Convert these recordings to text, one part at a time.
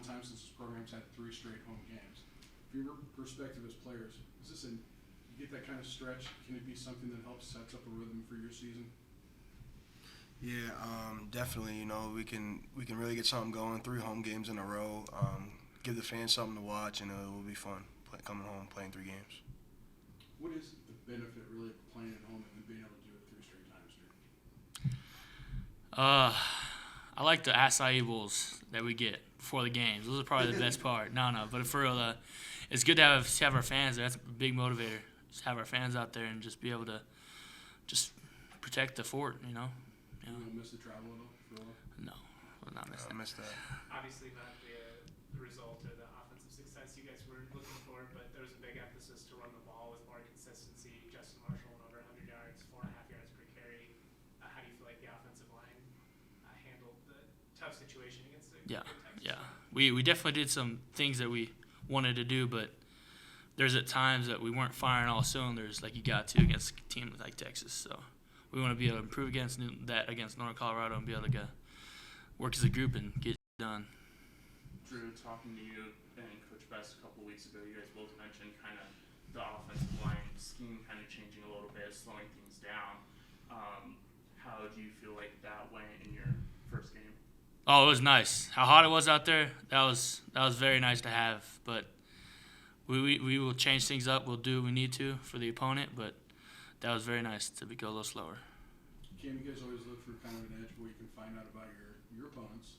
time since this program's had 3 straight home games. From your perspective as players, is this you get that kind of stretch? Can it be something that helps sets up a rhythm for your season? Yeah, definitely. You know, we can really get something going. 3 home games in a row. Give the fans something to watch, and it will be fun coming home playing 3 games. What is the benefit really of playing at home and being able to do it 3 straight times, Drew? I like the acai bowls that we get before the games. Those are probably the best part. No, but for real, it's good to have our fans there. That's a big motivator. Just have our fans out there and just be able to just protect the fort, you know. You don't miss the travel at all for a while? No, we'll not miss I that. missed that. Obviously not the result or the offensive success you guys were looking for, but there was a big emphasis to run the ball with more consistency. Justin Marshall went over 100 yards, 4.5 yards per carry. How do you feel like the offensive line handled the tough situation against the Yeah. Texas? We definitely did some things that we wanted to do, but there's at times that we weren't firing all cylinders like you got to against a team like Texas. So we want to be able to improve against Northern Colorado and be able to work as a group and get it done. Drew, talking to you and Coach Best a couple weeks ago, you guys both mentioned kind of the offensive line scheme kind of changing a little bit, slowing things down. How do you feel like that went in your first game? Oh, it was nice. How hot it was out there, that was very nice to have. But we will change things up. We'll do what we need to for the opponent, but that was very nice to go a little slower. Cam, you guys always look for kind of an edge where you can find out about your opponents.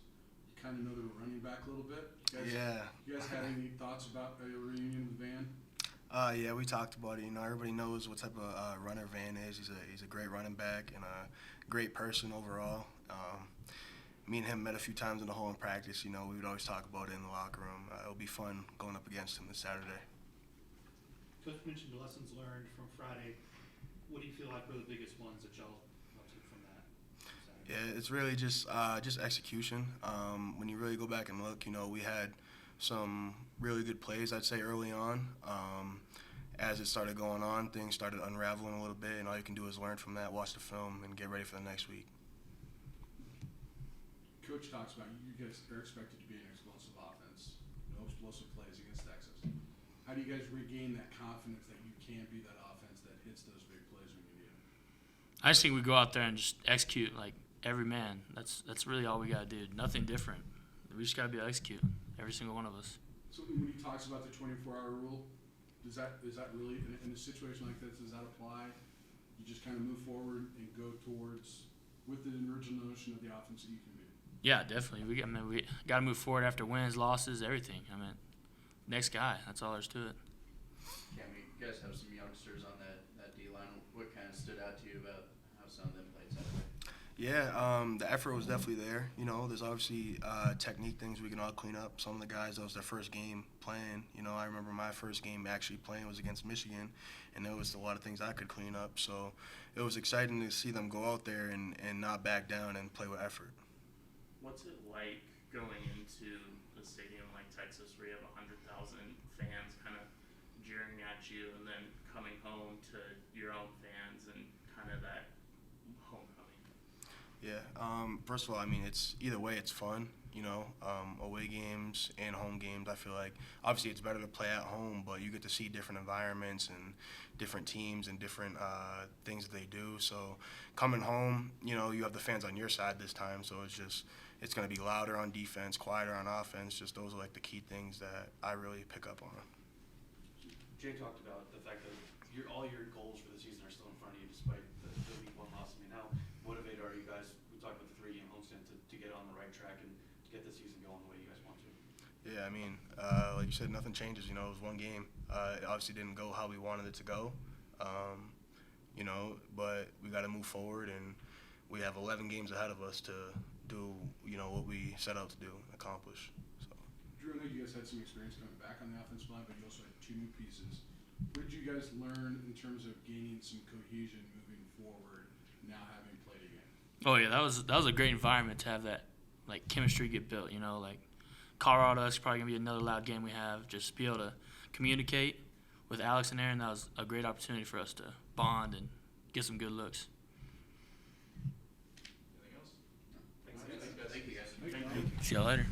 You kind of know their running back a little bit. You guys had any thoughts about a reunion with Van? Yeah, we talked about it. You know, everybody knows what type of runner Van is. He's a great running back and a great person overall. Me and him met a few times in the hall in practice. You know, we would always talk about it in the locker room. It'll be fun going up against him this Saturday. Coach mentioned the lessons learned from Friday. What do you feel like were the biggest ones that y'all took from that? Yeah, it's really just execution. When you really go back and look, you know, we had some really good plays, I'd say, early on. As it started going on, things started unraveling a little bit, and all you can do is learn from that, watch the film, and get ready for the next week. Coach talks about you guys are expected to be an explosive offense, no explosive plays against Texas. How do you guys regain that confidence that you can be that offense that hits those big plays when you need them? I just think we go out there and just execute like every man. That's really all we got to do. Nothing different. We just got to be able to execute, every single one of us. So when he talks about the 24-hour rule, is that really, in a situation like this, does that apply? You just kind of move forward and go towards, with the original notion of the offense that you can be? Yeah, definitely. We got to move forward after wins, losses, everything. Next guy. That's all there's to it. Cam, you guys have some youngsters on that D-line. What kind of stood out to you about how some of them played Saturday? Yeah, the effort was definitely there. You know, there's obviously technique things we can all clean up. Some of the guys, that was their first game playing. You know, I remember my first game actually playing was against Michigan, and there was a lot of things I could clean up. So it was exciting to see them go out there and not back down and play with effort. What's it like going into a stadium like Texas where you have 100,000 fans kind of jeering at you, and then coming home to your own fans and kind of that homecoming? Yeah, first of all, I mean, it's either way, it's fun. You know, away games and home games, I feel like obviously it's better to play at home, but you get to see different environments and different teams and different things that they do. So coming home, you know, you have the fans on your side this time, so it's going to be louder on defense, quieter on offense. Just those are like the key things that I really pick up on. Jay talked about the fact that all your goals for the season are still in front of you despite the week 1 loss. I mean, how motivated are you guys? We talked about the 3-game homestand to get on the right track and to get the season going the way you guys want to. Yeah, I mean, like you said, nothing changes. You know, it was 1 game. It obviously didn't go how we wanted it to go, you know, but we got to move forward, and we have 11 games ahead of us to do, you know, what we set out to do and accomplish. So. Drew, I know you guys had some experience coming back on the offensive line, but you also had 2 new pieces. What did you guys learn in terms of gaining some cohesion moving forward, now having played again? Oh yeah, that was a great environment to have that like chemistry get built. You know, like Colorado, that's probably gonna be another loud game we have. Just be able to communicate with Alex and Aaron. That was a great opportunity for us to bond and get some good looks. Anything else? Thanks, guys. See y'all later.